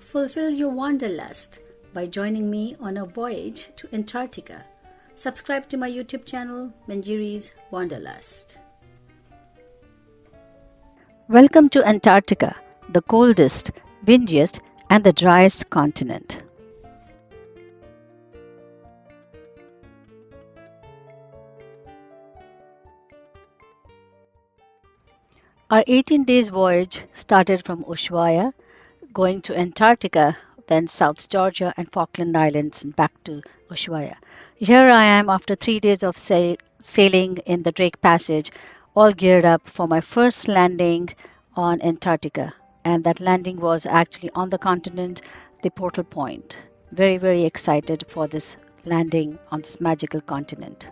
Fulfill your wanderlust by joining me on a voyage to Antarctica. Subscribe to my YouTube channel, Manjiri's Wanderlust. Welcome to Antarctica, the coldest, windiest, and the driest continent. Our 18 days voyage started from Ushuaia, going to Antarctica, then South Georgia and Falkland Islands, and back to Ushuaia. Here I am after 3 days of sailing in the Drake Passage, all geared up for my first landing on Antarctica. And that landing was actually on the continent, the Portal Point. Very, very excited for this landing on this magical continent.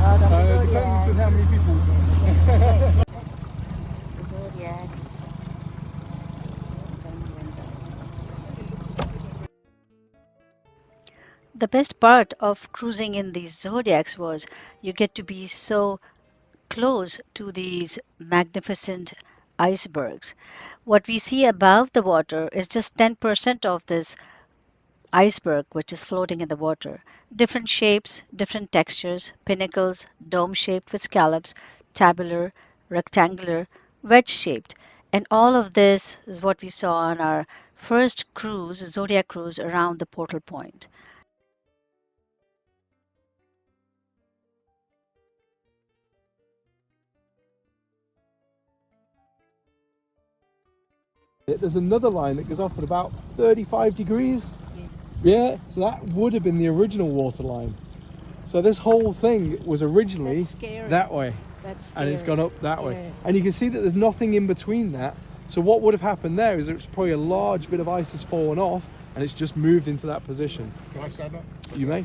Depends with how many people. It's the Zodiac. The best part of cruising in these Zodiacs was you get to be so close to these magnificent icebergs. What we see above the water is just 10% of this iceberg which is floating in the water. Different shapes, different textures, pinnacles, dome shaped with scallops, tabular, rectangular, wedge shaped. And all of this is what we saw on our first cruise, Zodiac cruise, around the Portal Point. There's another line that goes off at about 35 degrees. Yeah, so that would have been the original water line. So this whole thing was originally that way. And it's gone up that way. And you can see that there's nothing in between that. So what would have happened there is it's probably a large bit of ice has fallen off and it's just moved into that position. Can I stand up? You may.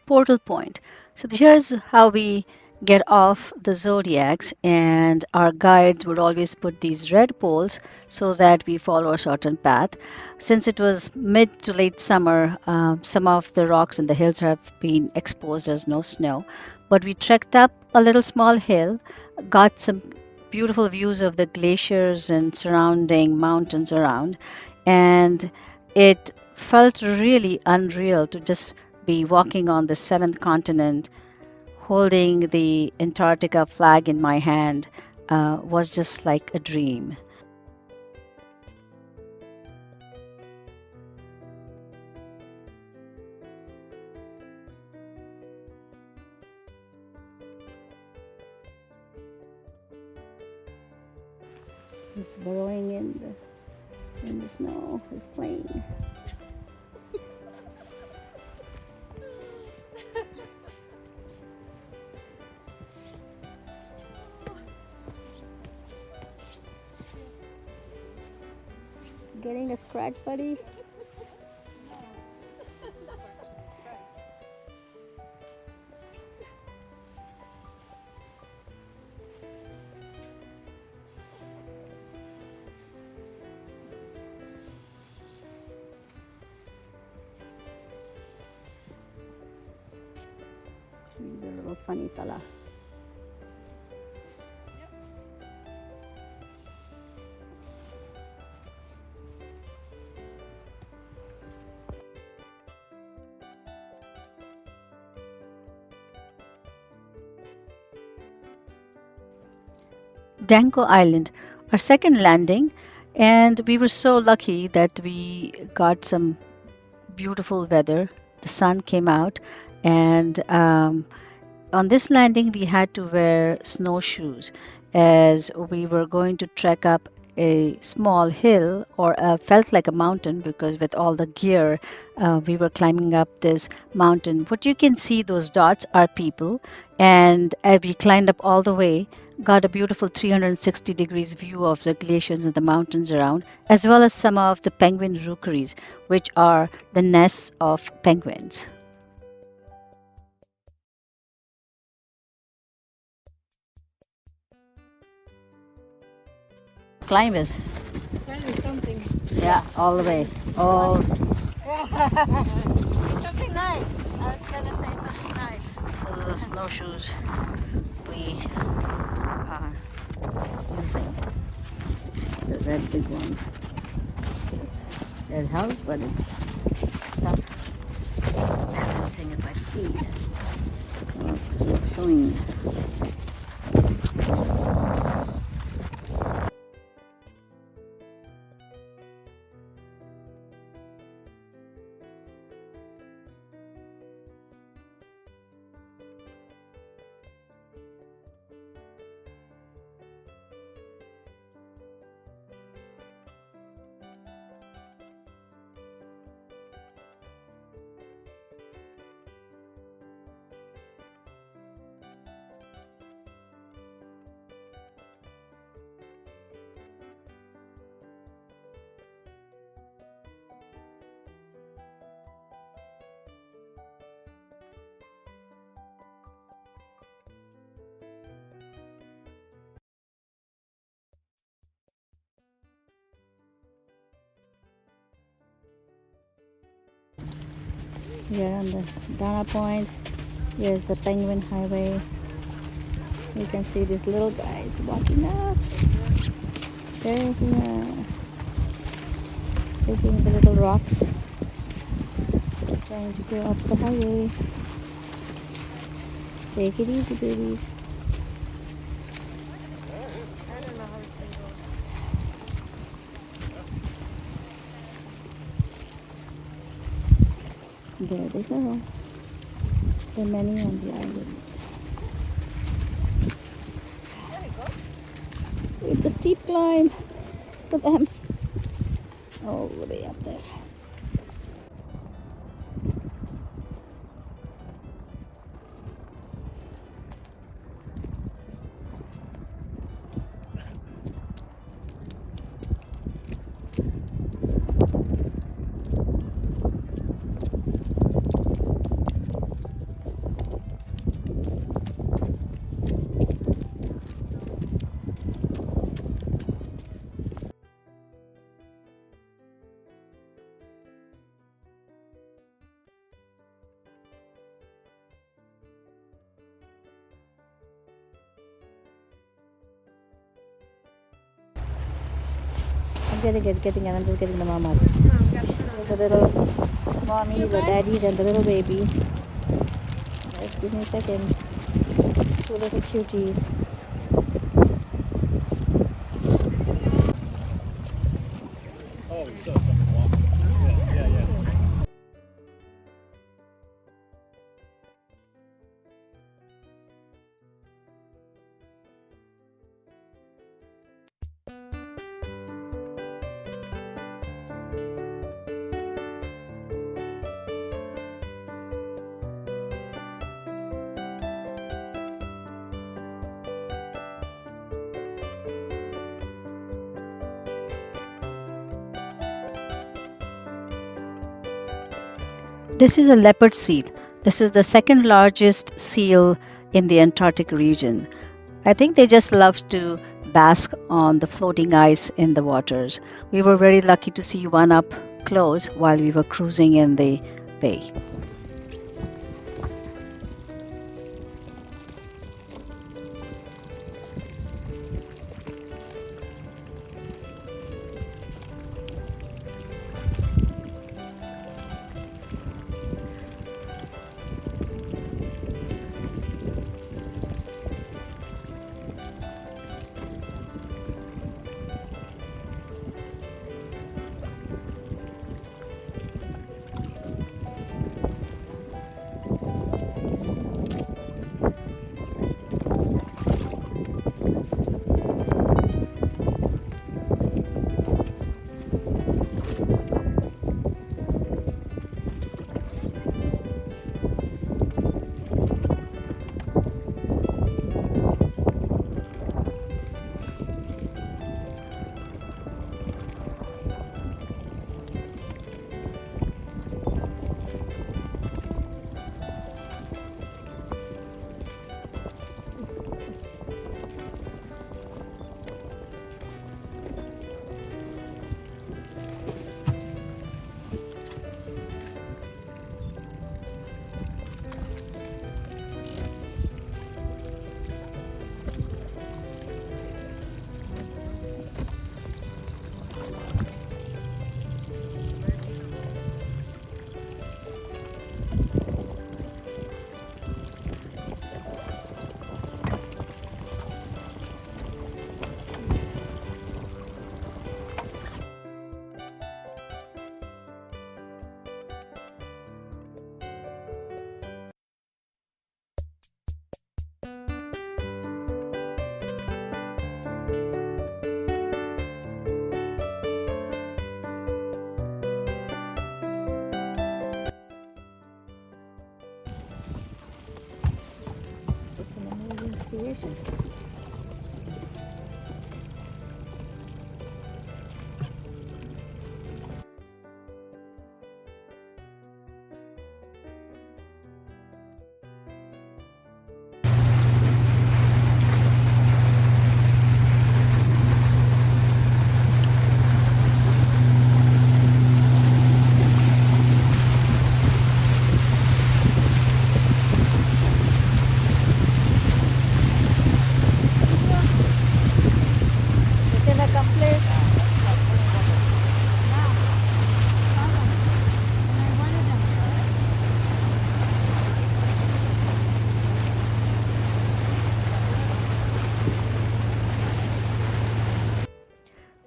Portal Point. So here's how we get off the Zodiacs, and our guides would always put these red poles so that we follow a certain path. Since it was mid to late summer, some of the rocks and the hills have been exposed. There's no snow, but we trekked up a little small hill, got some beautiful views of the glaciers and surrounding mountains around, and it felt really unreal to just be walking on the seventh continent, holding the Antarctica flag in my hand. Was just like a dream. He's burrowing in the snow. He's playing. Getting a scratch, buddy? He's a little funny fella. Danco Island, our second landing, and we were so lucky that we got some beautiful weather. The sun came out, and on this landing we had to wear snowshoes as we were going to trek up a small hill, or felt like a mountain, because with all the gear we were climbing up this mountain. What you can see, those dots, are people, and as we climbed up all the way, got a beautiful 360 degrees view of the glaciers and the mountains around, as well as some of the penguin rookeries, which are the nests of penguins. Climb is Something. Yeah, all the way. Oh, Something nice. I was gonna say something nice. The snowshoes we are using, the red big ones. It helps, but it's tough. Balancing is like skis. Oh, so showing. We are on the Dana Point. Here's the Penguin Highway. You can see these little guys walking up. There they are, taking the little rocks, trying to go up the highway. Take it easy, babies. I don't know how it can go. There they go. There are many on the island. There we go. It's a steep climb for them. All the way up there. I'm just getting the mamas. There's the little mommies, the daddies, and the little babies. Just give me a second. Two little cuties. Oh, you saw something walking. Yeah, yeah. This is a leopard seal. This is the second largest seal in the Antarctic region. I think they just love to bask on the floating ice in the waters. We were very lucky to see one up close while we were cruising in the bay. It's an amazing creation.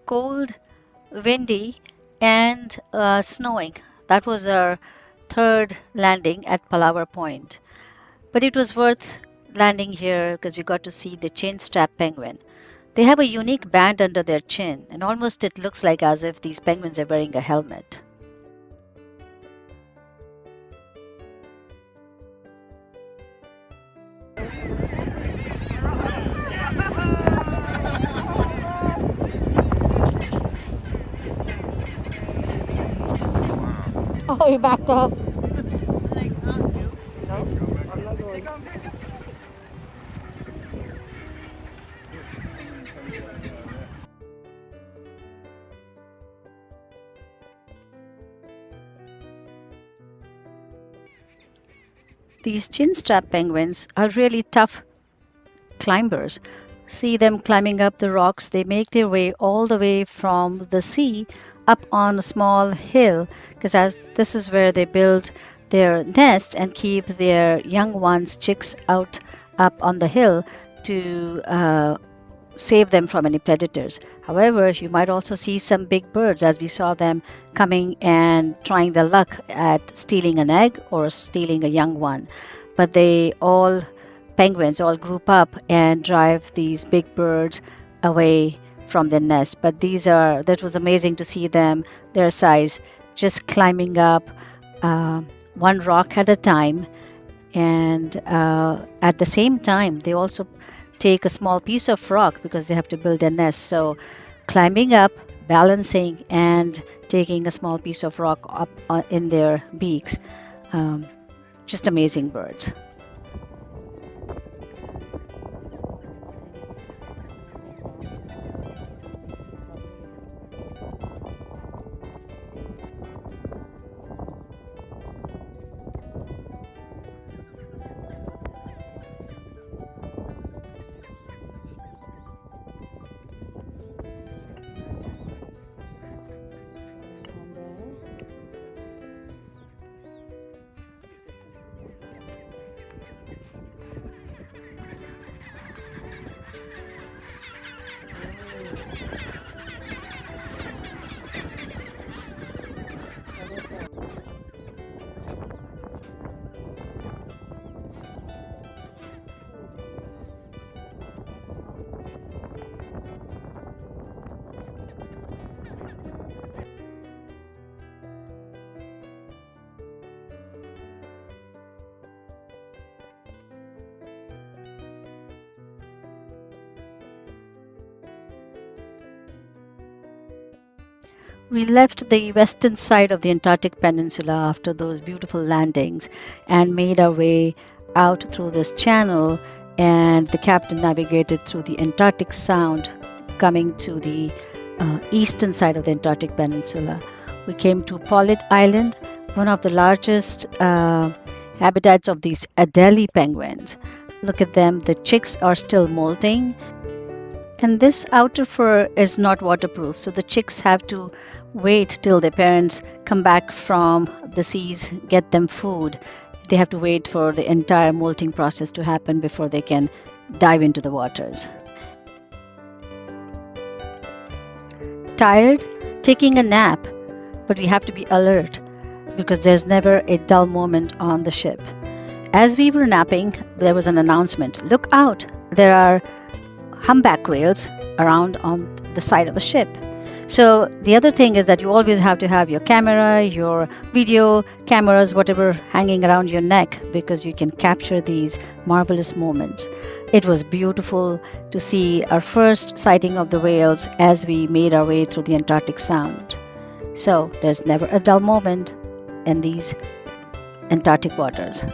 Cold, windy, and snowing. That was our third landing at Palaver Point. But it was worth landing here because we got to see the Chinstrap penguin. They have a unique band under their chin, and almost it looks like as if these penguins are wearing a helmet. Oh, you backed up. These chinstrap penguins are really tough climbers. See them climbing up the rocks. They make their way all the way from the sea up on a small hill because as this is where they build their nest and keep their young ones, chicks, out up on the hill to save them from any predators. However, you might also see some big birds as we saw them coming and trying their luck at stealing an egg or stealing a young one. But penguins all group up and drive these big birds away from their nest. But that was amazing to see them, their size, just climbing up one rock at a time. And at the same time, they also take a small piece of rock because they have to build their nest. So climbing up, balancing, and taking a small piece of rock up in their beaks. Just amazing birds. We left the western side of the Antarctic Peninsula after those beautiful landings and made our way out through this channel, and the captain navigated through the Antarctic Sound coming to the eastern side of the Antarctic Peninsula. We came to Paulet Island, one of the largest habitats of these Adeli penguins. Look at them, the chicks are still molting. And this outer fur is not waterproof, so the chicks have to wait till their parents come back from the seas, get them food. They have to wait for the entire molting process to happen before they can dive into the waters. Tired? Taking a nap, but we have to be alert because there's never a dull moment on the ship. As we were napping, there was an announcement. Look out! There are humpback whales around on the side of the ship. So the other thing is that you always have to have your camera, your video cameras, whatever hanging around your neck, because you can capture these marvelous moments. It was beautiful to see our first sighting of the whales as we made our way through the Antarctic Sound. So there's never a dull moment in these Antarctic waters.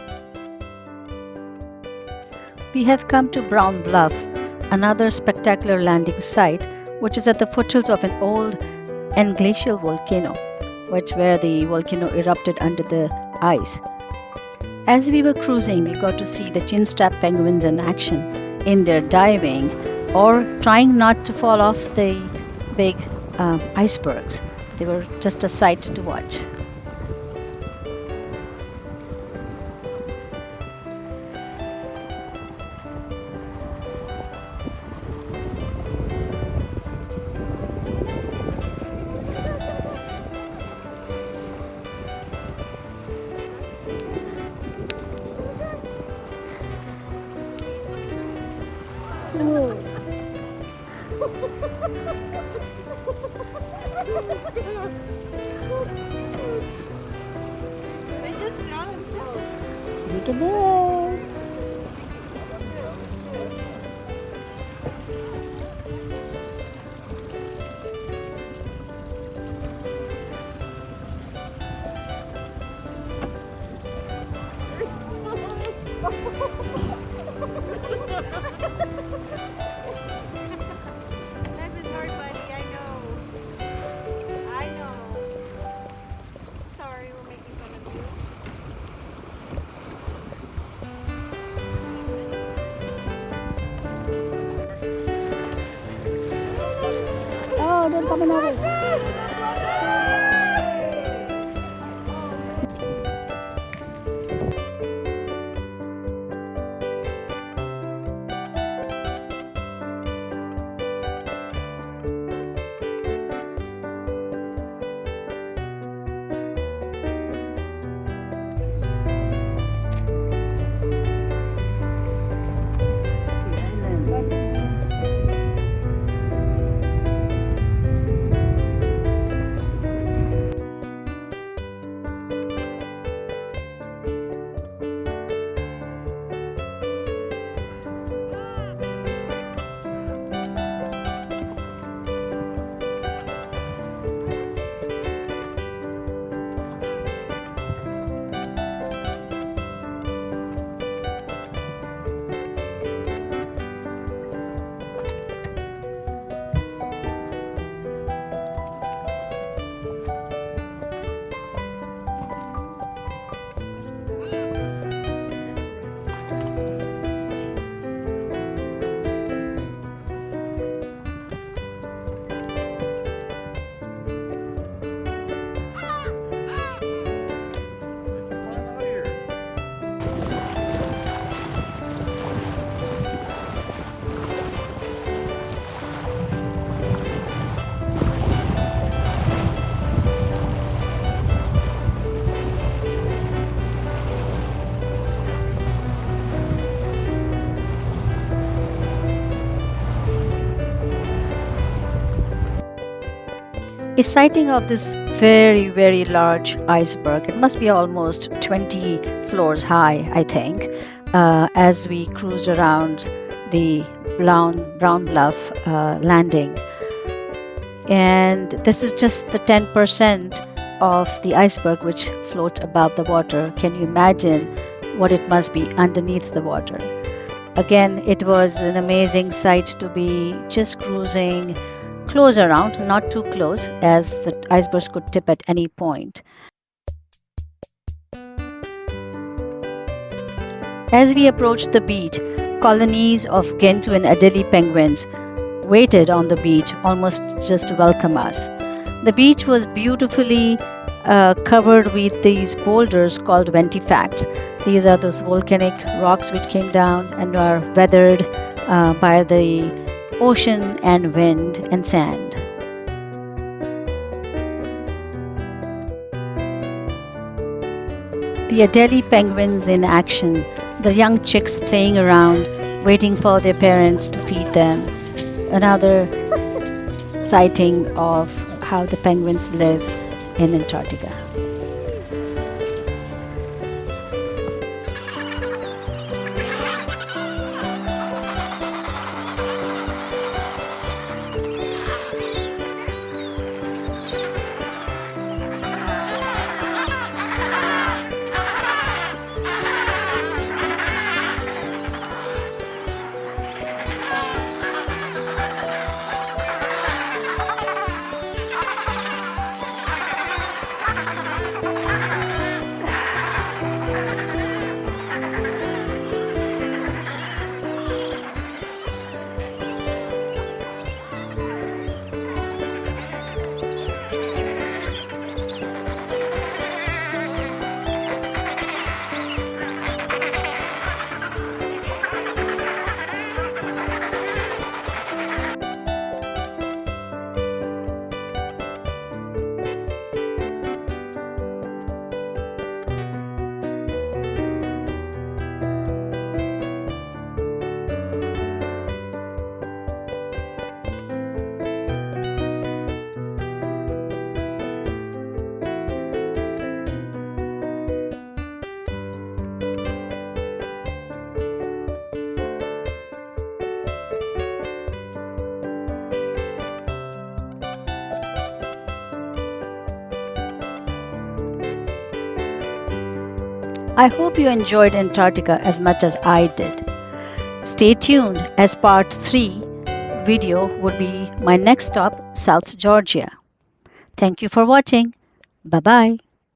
We have come to Brown Bluff, another spectacular landing site, which is at the foothills of an old and glacial volcano, where the volcano erupted under the ice. As we were cruising, we got to see the Chinstrap penguins in action in their diving or trying not to fall off the big icebergs. They were just a sight to watch. They just throw themselves. You can do it. Life is hard, buddy. I know. I know. Sorry, we're making fun of you. Oh, don't come in over. A sighting of this very, very large iceberg. It must be almost 20 floors high, I think, as we cruised around the Brown Bluff landing. And this is just the 10% of the iceberg which floats above the water. Can you imagine what it must be underneath the water? Again, it was an amazing sight to be just cruising close around, not too close, as the icebergs could tip at any point. As we approached the beach, colonies of Gentoo and Adeli penguins waited on the beach almost just to welcome us. The beach was beautifully covered with these boulders called ventifacts. These are those volcanic rocks which came down and are weathered by the ocean and wind and sand. The Adeli penguins in action, the young chicks playing around, waiting for their parents to feed them. Another sighting of how the penguins live in Antarctica. I hope you enjoyed Antarctica as much as I did. Stay tuned, as part 3 video would be my next stop, South Georgia. Thank you for watching. Bye-bye.